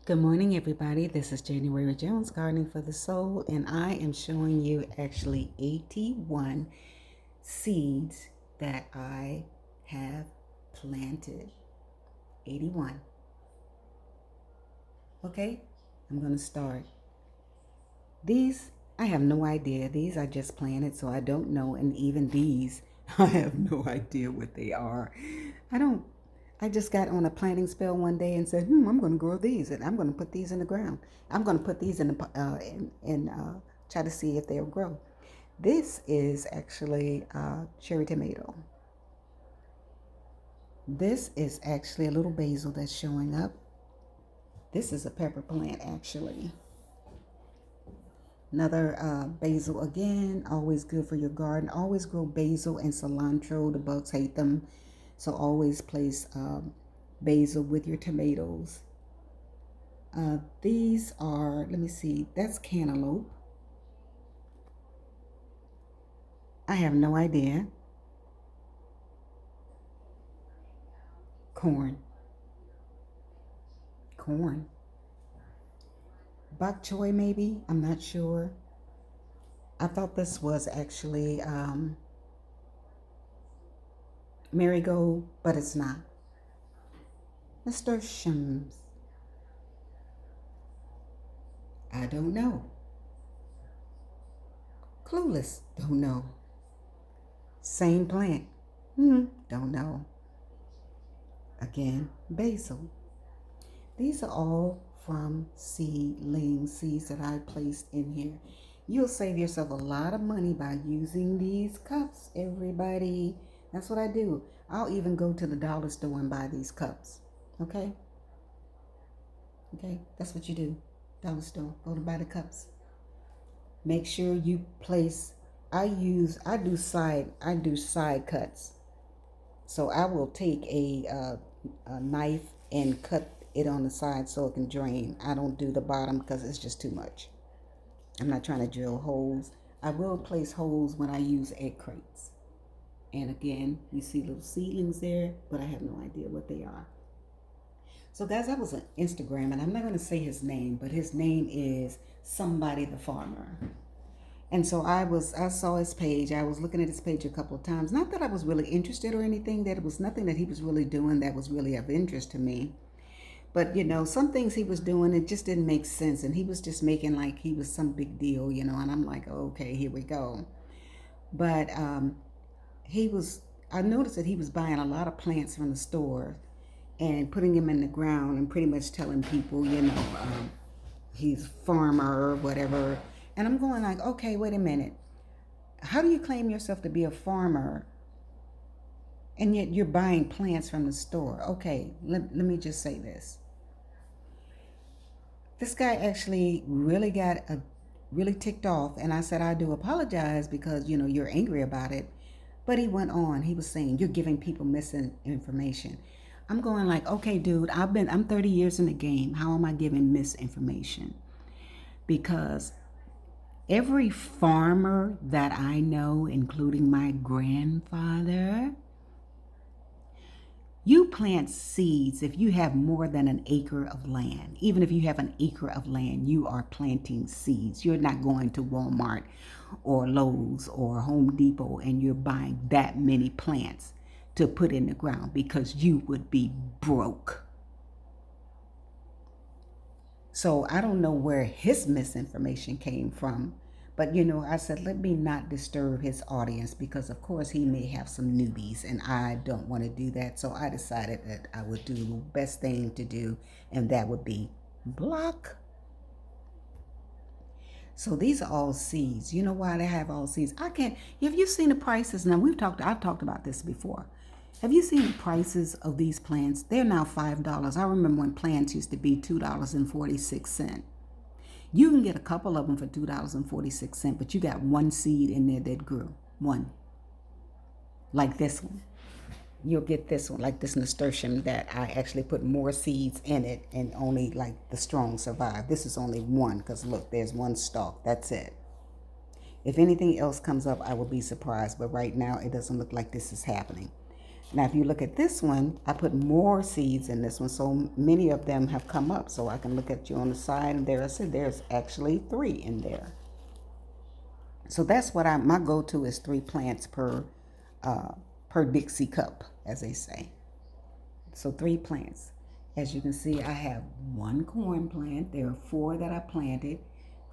Good morning, everybody. This is January Jones, Gardening for the Soul, and I am showing you actually 81 seeds that I have planted. 81. Okay, I'm going to start. These, I have no idea. These I just planted, so I don't know. And even these, I have no idea what they are. I don't I just got on a planting spell one day and said, I'm going to grow these and I'm going to put these in the ground. I'm going to put these in the try to see if they'll grow. This is actually cherry tomato. This is actually a little basil that's showing up. This is a pepper plant actually. Another basil again, always good for your garden. Always grow basil and cilantro. The bugs hate them, so always place basil with your tomatoes. These are, let me see, that's cantaloupe. I have no idea. Corn. Corn. Bok choy, maybe? I'm not sure. I thought this was actually marigold, but it's not. Nasturtiums. I don't know. Clueless. Don't know. Same plant. Don't know. Again, basil. These are all from seeds that I placed in here. You'll save yourself a lot of money by using these cups, everybody. That's what I do. I'll even go to the dollar store and buy these cups. Okay? Okay, that's what you do. Dollar store, go to buy the cups. Make sure you place, I do side cuts. So I will take a knife and cut it on the side so it can drain. I don't do the bottom because it's just too much. I'm not trying to drill holes. I will place holes when I use egg crates. And again, you see little seedlings there, but I have no idea what they are. So guys, that was on Instagram, and I'm not going to say his name, but his name is Somebody the Farmer. And so I saw his page. I was looking at his page a couple of times. Not that I was really interested or anything, that it was nothing that he was really doing that was really of interest to me. But, some things he was doing, it just didn't make sense. And he was just making like he was some big deal, and I'm like, okay, here we go. But I noticed that he was buying a lot of plants from the store and putting them in the ground and pretty much telling people, he's a farmer or whatever. And I'm going like, okay, wait a minute. How do you claim yourself to be a farmer and yet you're buying plants from the store? Okay, let me just say this. This guy actually really really ticked off. And I said, I do apologize because, you're angry about it. But he went on. He was saying, you're giving people misinformation. I'm going like, okay, dude, I'm 30 years in the game. How am I giving misinformation? Because every farmer that I know, including my grandfather, you plant seeds if you have more than an acre of land. Even if you have an acre of land, you are planting seeds. You're not going to Walmart or Lowe's or Home Depot and you're buying that many plants to put in the ground because you would be broke. So I don't know where his misinformation came from. But, I said, let me not disturb his audience because, of course, he may have some newbies and I don't want to do that. So I decided that I would do the best thing to do, and that would be block. So these are all seeds. You know why they have all seeds? Have you seen the prices? Now, I've talked about this before. Have you seen the prices of these plants? They're now $5. I remember when plants used to be $2.46. You can get a couple of them for $2.46, but you got one seed in there that grew. One. Like this one. You'll get this one, like this nasturtium that I actually put more seeds in it and only like the strong survive. This is only one because look, there's one stalk. That's it. If anything else comes up, I will be surprised. But right now, it doesn't look like this is happening. Now, if you look at this one, I put more seeds in this one, so many of them have come up. So I can look at you on the side, and there I said there's actually 3 in there. So that's what my go-to is 3 plants per Dixie cup, as they say. So 3 plants. As you can see, I have 1 corn plant. There are 4 that I planted.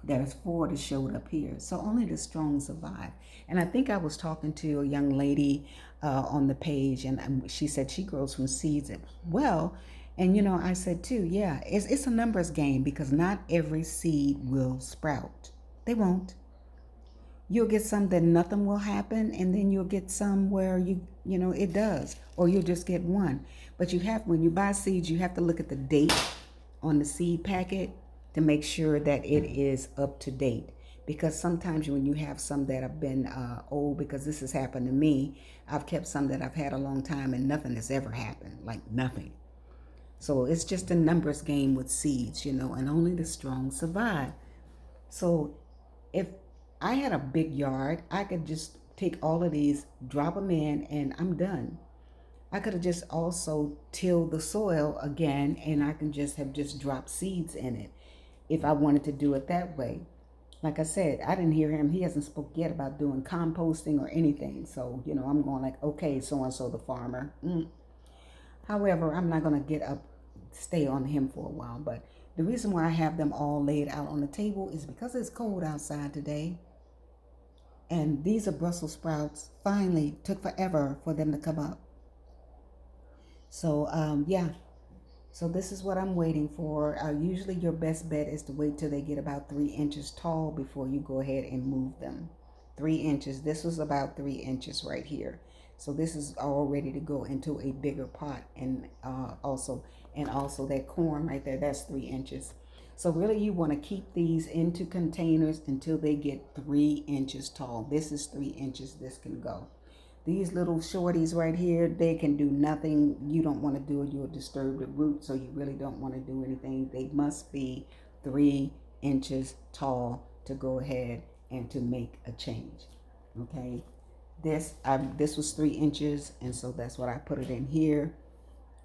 There's 4 that showed up here. So only the strong survive. And I think I was talking to a young lady on the page, and she said she grows from seeds as well. And I said too, yeah, it's a numbers game, because not every seed will sprout. They won't. You'll get some that nothing will happen, and then you'll get some where it does, or you'll just get one. But when you buy seeds, you have to look at the date on the seed packet to make sure that it is up to date. Because sometimes when you have some that have been old, because this has happened to me, I've kept some that I've had a long time and nothing has ever happened, like nothing. So it's just a numbers game with seeds, and only the strong survive. So if I had a big yard, I could just take all of these, drop them in, and I'm done. I could have just also tilled the soil again, and I can just have dropped seeds in it if I wanted to do it that way. Like I said, I didn't hear him. He hasn't spoke yet about doing composting or anything. So, I'm going like, okay, so-and-so the farmer. However, I'm not going to stay on him for a while. But the reason why I have them all laid out on the table is because it's cold outside today. And these are Brussels sprouts. Finally, took forever for them to come up. So, yeah. So this is what I'm waiting for. Usually your best bet is to wait till they get about 3 inches tall before you go ahead and move them. 3 inches. This was about 3 inches right here. So this is all ready to go into a bigger pot. And also that corn right there, that's 3 inches. So really you want to keep these into containers until they get 3 inches tall. This is 3 inches. This can go. These little shorties right here, they can do nothing. You don't want to do it. You'll disturb the root, so you really don't want to do anything. They must be 3 inches tall to go ahead and to make a change. Okay, this was 3 inches, and so that's what I put it in here.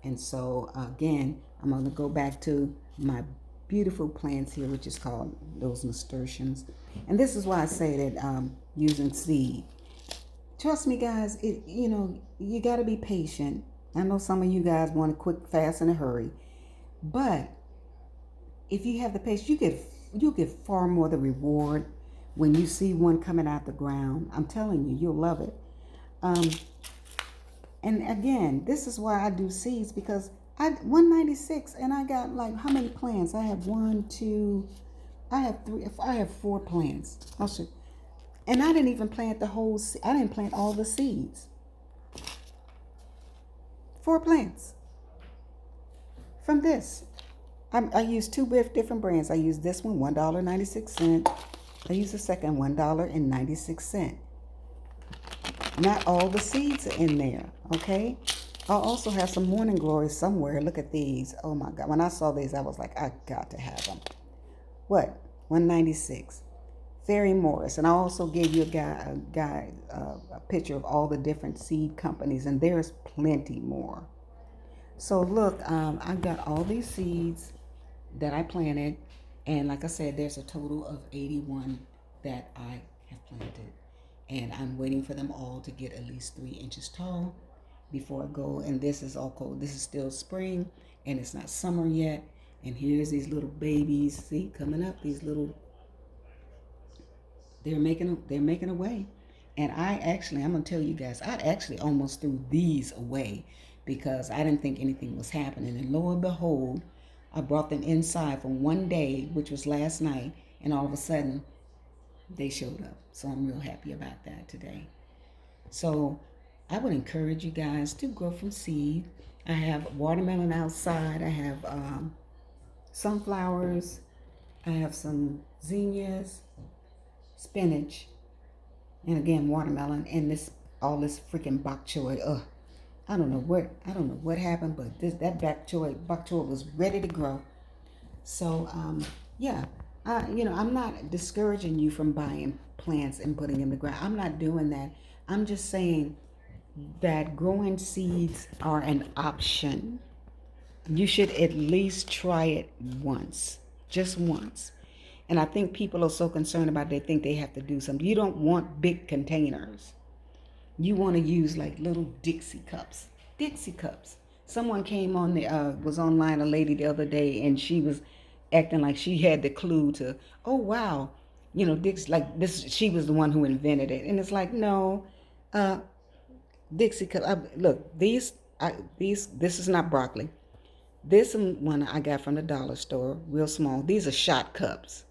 And so again, I'm going to go back to my beautiful plants here, which is called those nasturtiums. And this is why I say that using seed. Trust me, guys, you got to be patient. I know some of you guys want a quick, fast, in a hurry. But if you have the patience, you get far more the reward when you see one coming out the ground. I'm telling you, you'll love it. And again, this is why I do seeds, because 196, and I got like how many plants? I have 4 plants. I'll show you. And I didn't even plant I didn't plant all the seeds. 4 plants from this. I used 2 different brands. I used this one, $1.96. I used the second, $1.96. Not all the seeds are in there, okay? I'll also have some morning glories somewhere. Look at these. Oh my God. When I saw these, I was like, I got to have them. What? $1.96. Fairy Morris, and I also gave you a picture of all the different seed companies, and there's plenty more. So look, I got all these seeds that I planted, and like I said, there's a total of 81 that I have planted, and I'm waiting for them all to get at least 3 inches tall before I go. And this is all cold. This is still spring, and it's not summer yet. And here's these little babies, see, coming up. These little. They're making a way. And I'm going to tell you guys, I actually almost threw these away because I didn't think anything was happening. And lo and behold, I brought them inside for one day, which was last night, and all of a sudden they showed up. So I'm real happy about that today. So I would encourage you guys to grow from seed. I have watermelon outside. I have sunflowers. I have some zinnias, spinach, and again watermelon, and all this freaking bok choy. I don't know what happened, but that bok choy was ready to grow. So yeah, I'm not discouraging you from buying plants and putting in the ground. I'm not doing that. I'm just saying that growing seeds are an option. You should at least try it once, just once. And I think people are so concerned about they think they have to do something. You don't want big containers. You want to use like little Dixie cups. Dixie cups. Someone came on the was online, a lady the other day, and she was acting like she had the clue to, oh wow, Dix like this. She was the one who invented it, and it's like no, uh, Dixie cup. Look, this is not broccoli. This one I got from the dollar store, real small. These are shot cups.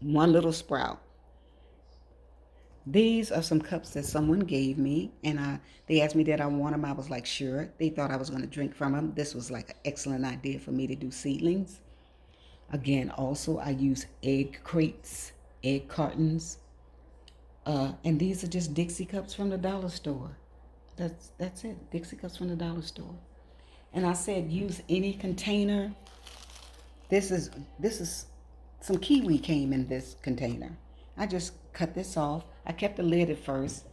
One little sprout. These are some cups that someone gave me, and they asked me that I want them. I was like, sure. They thought I was going to drink from them. This was like an excellent idea for me to do seedlings. Again, also I use egg crates, egg cartons, and these are just Dixie cups from the dollar store. That's it. Dixie cups from the dollar store. And I said use any container. This is some kiwi came in this container. I just cut this off. I kept the lid at first,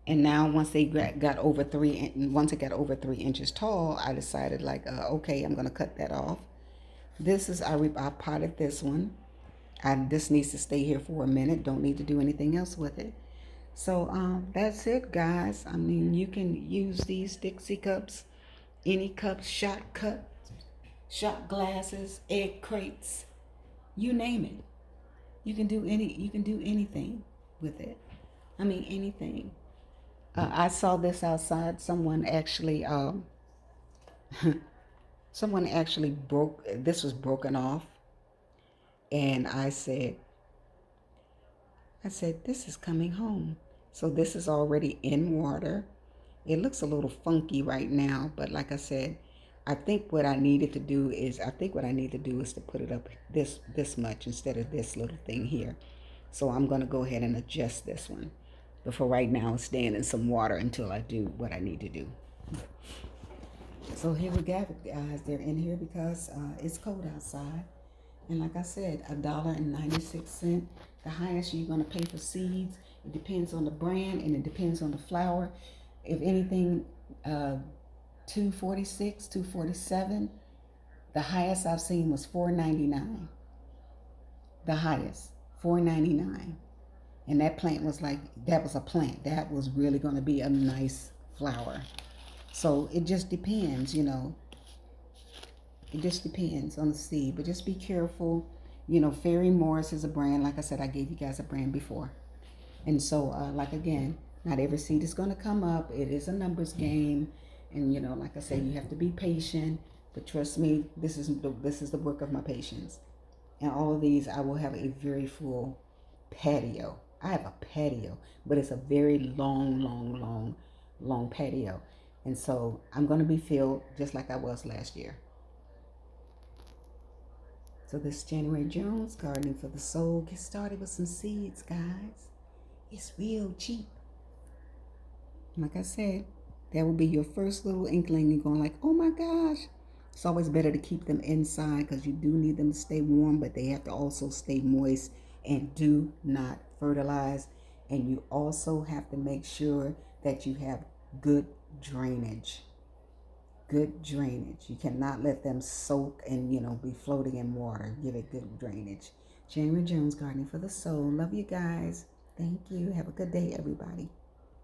and now once they got over once it got over 3 inches tall, I decided like, okay, I'm gonna cut that off. This is I potted this one. This needs to stay here for a minute. Don't need to do anything else with it. So that's it, guys. I mean, you can use these Dixie cups, any cups, shot glasses, egg crates, you name it. You can do anything with it. I mean anything. I saw this outside. Someone actually broke. This was broken off, and I said, this is coming home. So this is already in water. It looks a little funky right now, but like I said, I think what I needed to do is to put it up this much instead of this little thing here. So I'm going to go ahead and adjust this one. But for right now, it's staying in some water until I do what I need to do. So here we got it, guys. They're in here because it's cold outside. And like I said, $1.96. The highest you're going to pay for seeds. It depends on the brand and it depends on the flower. If anything, $2.46, $2.47. The highest I've seen was $4.99. The highest, $4.99. And that was a plant. That was really going to be a nice flower. So it just depends, It just depends on the seed. But just be careful. Fairy Morris is a brand. Like I said, I gave you guys a brand before. And so, again, not every seed is going to come up. It is a numbers game. And, like I said, you have to be patient. But trust me, this is the work of my patience. And all of these, I will have a very full patio. I have a patio, but it's a very long patio. And so I'm going to be filled just like I was last year. So this January Jones, Gardening for the Soul. Get started with some seeds, guys. It's real cheap. Like I said, that will be your first little inkling. You're going like, oh my gosh. It's always better to keep them inside because you do need them to stay warm, but they have to also stay moist, and do not fertilize. And you also have to make sure that you have good drainage. Good drainage. You cannot let them soak and, be floating in water. Give it good drainage. January Jones, Gardening for the Soul. Love you guys. Thank you. Have a good day, everybody.